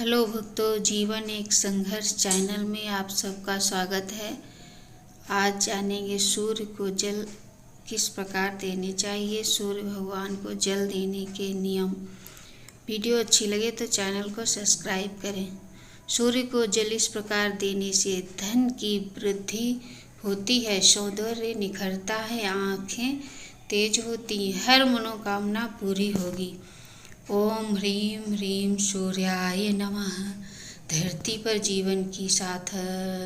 Hello भक्तों, जीवन एक संघर्ष चैनल में आप सबका स्वागत है। आज जानेंगे सूर्य को जल किस प्रकार देने चाहिए, सूर्य भगवान को जल देने के नियम। वीडियो अच्छी लगे तो चैनल को सब्सक्राइब करें। सूर्य को जल इस प्रकार देने से धन की वृद्धि होती है, सौंदर्य निखरता है, आँखें तेज होती हैं, हर मनोकामना पूरी होगी। ओम ह्रीं ह्रीं सूर्याय नमः। धरती पर जीवन की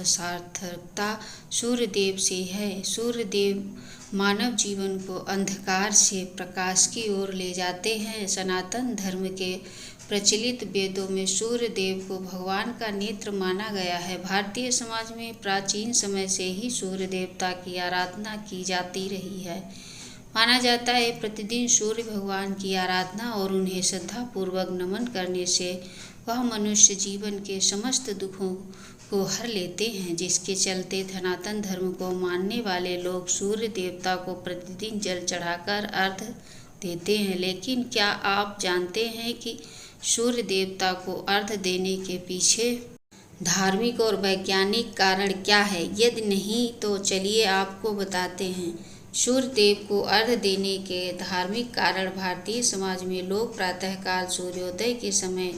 सार्थकता सूर्य देव से है। सूर्य देव मानव जीवन को अंधकार से प्रकाश की ओर ले जाते हैं। सनातन धर्म के प्रचलित वेदों में सूर्य देव को भगवान का नेत्र माना गया है। भारतीय समाज में प्राचीन समय से ही सूर्य देवता की आराधना की जाती रही है। माना जाता है प्रतिदिन सूर्य भगवान की आराधना और उन्हें श्रद्धापूर्वक नमन करने से वह मनुष्य जीवन के समस्त दुखों को हर लेते हैं, जिसके चलते सनातन धर्म को मानने वाले लोग सूर्य देवता को प्रतिदिन जल चढ़ाकर अर्घ्य देते हैं। लेकिन क्या आप जानते हैं कि सूर्य देवता को अर्घ्य देने के पीछे धार्मिक और वैज्ञानिक कारण क्या है? यदि नहीं तो चलिए आपको बताते हैं। सूर्य देव को अर्घ्य देने के धार्मिक कारण भारतीय समाज में लोग प्रातःकाल सूर्योदय के समय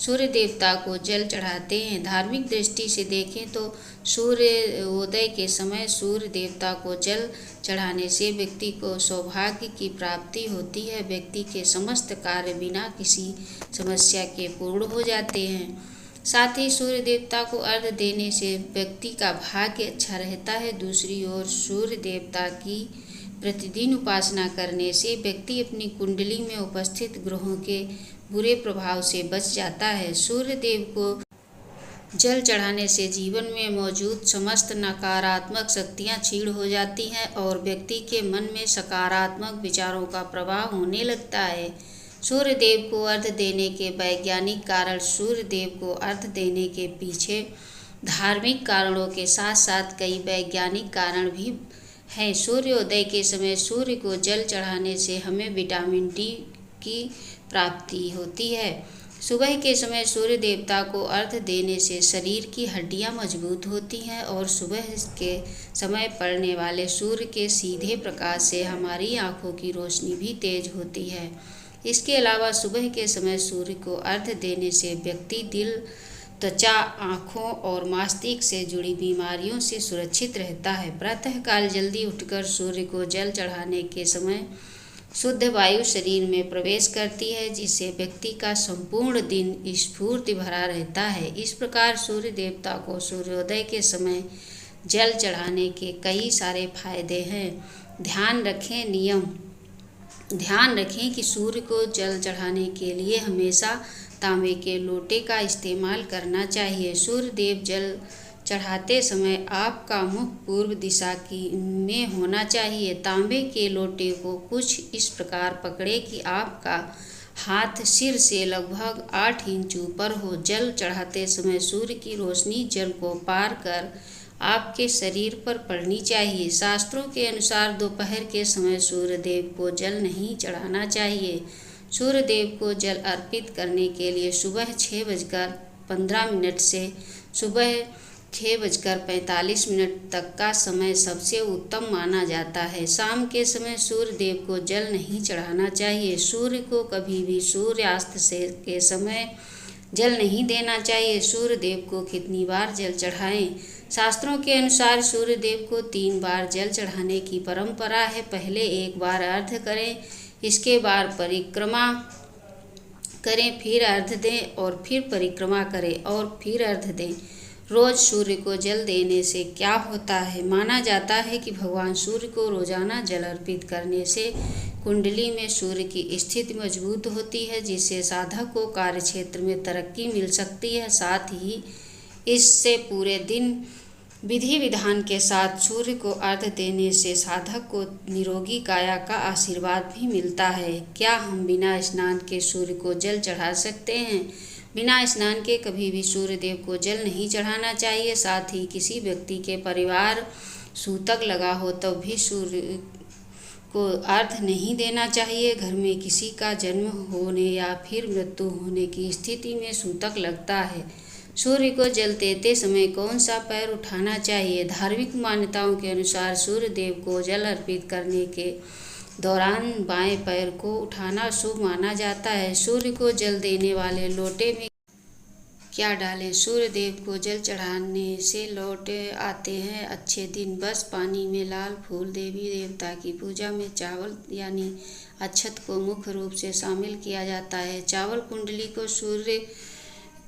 सूर्य देवता को जल चढ़ाते हैं। धार्मिक दृष्टि से देखें तो सूर्योदय के समय सूर्य देवता को जल चढ़ाने से व्यक्ति को सौभाग्य की प्राप्ति होती है। व्यक्ति के समस्त कार्य बिना किसी समस्या के पूर्ण हो जाते हैं। साथ ही सूर्य देवता को अर्घ्य देने से व्यक्ति का भाग्य अच्छा रहता है। दूसरी ओर सूर्य देवता की प्रतिदिन उपासना करने से व्यक्ति अपनी कुंडली में उपस्थित ग्रहों के बुरे प्रभाव से बच जाता है। सूर्य देव को जल चढ़ाने से जीवन में मौजूद समस्त नकारात्मक शक्तियाँ क्षीण हो जाती हैं और व्यक्ति के मन में सकारात्मक विचारों का प्रवाह होने लगता है। सूर्य देव को अर्घ्य देने के वैज्ञानिक कारण। सूर्य देव को अर्घ्य देने के पीछे धार्मिक कारणों के साथ साथ कई वैज्ञानिक कारण भी हैं। सूर्योदय के समय सूर्य को जल चढ़ाने से हमें विटामिन डी की प्राप्ति होती है। सुबह के समय सूर्य देवता को अर्घ्य देने से शरीर की हड्डियां मजबूत होती हैं और सुबह के समय पड़ने वाले सूर्य के सीधे प्रकाश से हमारी आँखों की रोशनी भी तेज होती है। इसके अलावा सुबह के समय सूर्य को अर्घ्य देने से व्यक्ति दिल, त्वचा, आँखों और मस्तिष्क से जुड़ी बीमारियों से सुरक्षित रहता है। प्रातःकाल जल्दी उठकर सूर्य को जल चढ़ाने के समय शुद्ध वायु शरीर में प्रवेश करती है, जिससे व्यक्ति का संपूर्ण दिन स्फूर्ति भरा रहता है। इस प्रकार सूर्य देवता को सूर्योदय के समय जल चढ़ाने के कई सारे फायदे हैं। ध्यान रखें कि सूर्य को जल चढ़ाने के लिए हमेशा तांबे के लोटे का इस्तेमाल करना चाहिए। सूर्य देव जल चढ़ाते समय आपका मुख पूर्व दिशा में होना चाहिए। तांबे के लोटे को कुछ इस प्रकार पकड़े कि आपका हाथ सिर से लगभग 8 इंच ऊपर हो। जल चढ़ाते समय सूर्य की रोशनी जल को पार कर आपके शरीर पर पड़नी चाहिए। शास्त्रों के अनुसार दोपहर के समय सूर्य देव को जल नहीं चढ़ाना चाहिए। सूर्य देव को जल अर्पित करने के लिए सुबह 6:15 से सुबह 6:45 तक का समय सबसे उत्तम माना जाता है। शाम के समय सूर्य देव को जल नहीं चढ़ाना चाहिए। सूर्य को कभी भी सूर्यास्त के समय जल नहीं देना चाहिए। सूर्य देव को कितनी बार जल चढ़ाएं? शास्त्रों के अनुसार सूर्य देव को 3 बार जल चढ़ाने की परंपरा है। पहले 1 बार अर्घ्य करें, इसके बाद परिक्रमा करें, फिर अर्घ्य दें और फिर परिक्रमा करें और फिर अर्घ्य दें। रोज सूर्य को जल देने से क्या होता है? माना जाता है कि भगवान सूर्य को रोजाना जल अर्पित करने से कुंडली में सूर्य की स्थिति मजबूत होती है, जिससे साधक को कार्य क्षेत्र में तरक्की मिल सकती है। साथ ही इससे पूरे दिन विधि विधान के साथ सूर्य को अर्घ्य देने से साधक को निरोगी काया का आशीर्वाद भी मिलता है। क्या हम बिना स्नान के सूर्य को जल चढ़ा सकते हैं? बिना स्नान के कभी भी सूर्य देव को जल नहीं चढ़ाना चाहिए। साथ ही किसी व्यक्ति के परिवार सूतक लगा हो तब भी सूर्य को अर्घ्य नहीं देना चाहिए। घर में किसी का जन्म होने या फिर मृत्यु होने की स्थिति में सूतक लगता है। सूर्य को जल देते समय कौन सा पैर उठाना चाहिए? धार्मिक मान्यताओं के अनुसार सूर्य देव को जल अर्पित करने के दौरान बाएं पैर को उठाना शुभ माना जाता है। सूर्य को जल देने वाले लोटे में क्या डालें? सूर्य देव को जल चढ़ाने से लौट आते हैं अच्छे दिन। बस पानी में लाल फूल। देवी देवता की पूजा में चावल यानी अक्षत को मुख्य रूप से शामिल किया जाता है। चावल कुंडली को सूर्य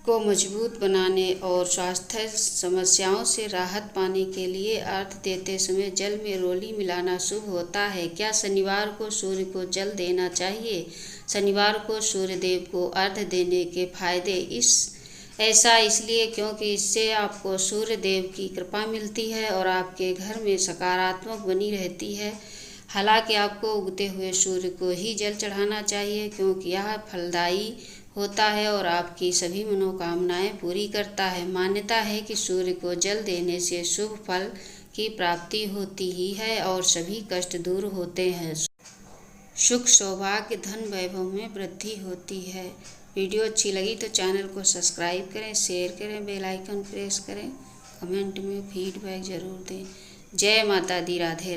को मजबूत बनाने और स्वास्थ्य समस्याओं से राहत पाने के लिए अर्घ्य देते समय जल में रोली मिलाना शुभ होता है। क्या शनिवार को सूर्य को जल देना चाहिए? शनिवार को सूर्य देव को अर्घ्य देने के फायदे ऐसा इसलिए क्योंकि इससे आपको सूर्य देव की कृपा मिलती है और आपके घर में सकारात्मक बनी रहती है। हालांकि आपको उगते हुए सूर्य को ही जल चढ़ाना चाहिए क्योंकि यह फलदायी होता है और आपकी सभी मनोकामनाएं पूरी करता है। मान्यता है कि सूर्य को जल देने से शुभ फल की प्राप्ति होती ही है और सभी कष्ट दूर होते हैं। सुख, सौभाग्य, धन, वैभव में वृद्धि होती है। वीडियो अच्छी लगी तो चैनल को सब्सक्राइब करें, शेयर करें, बेल आइकन प्रेस करें, कमेंट में फीडबैक ज़रूर दें। जय माता दी, राधे राधे।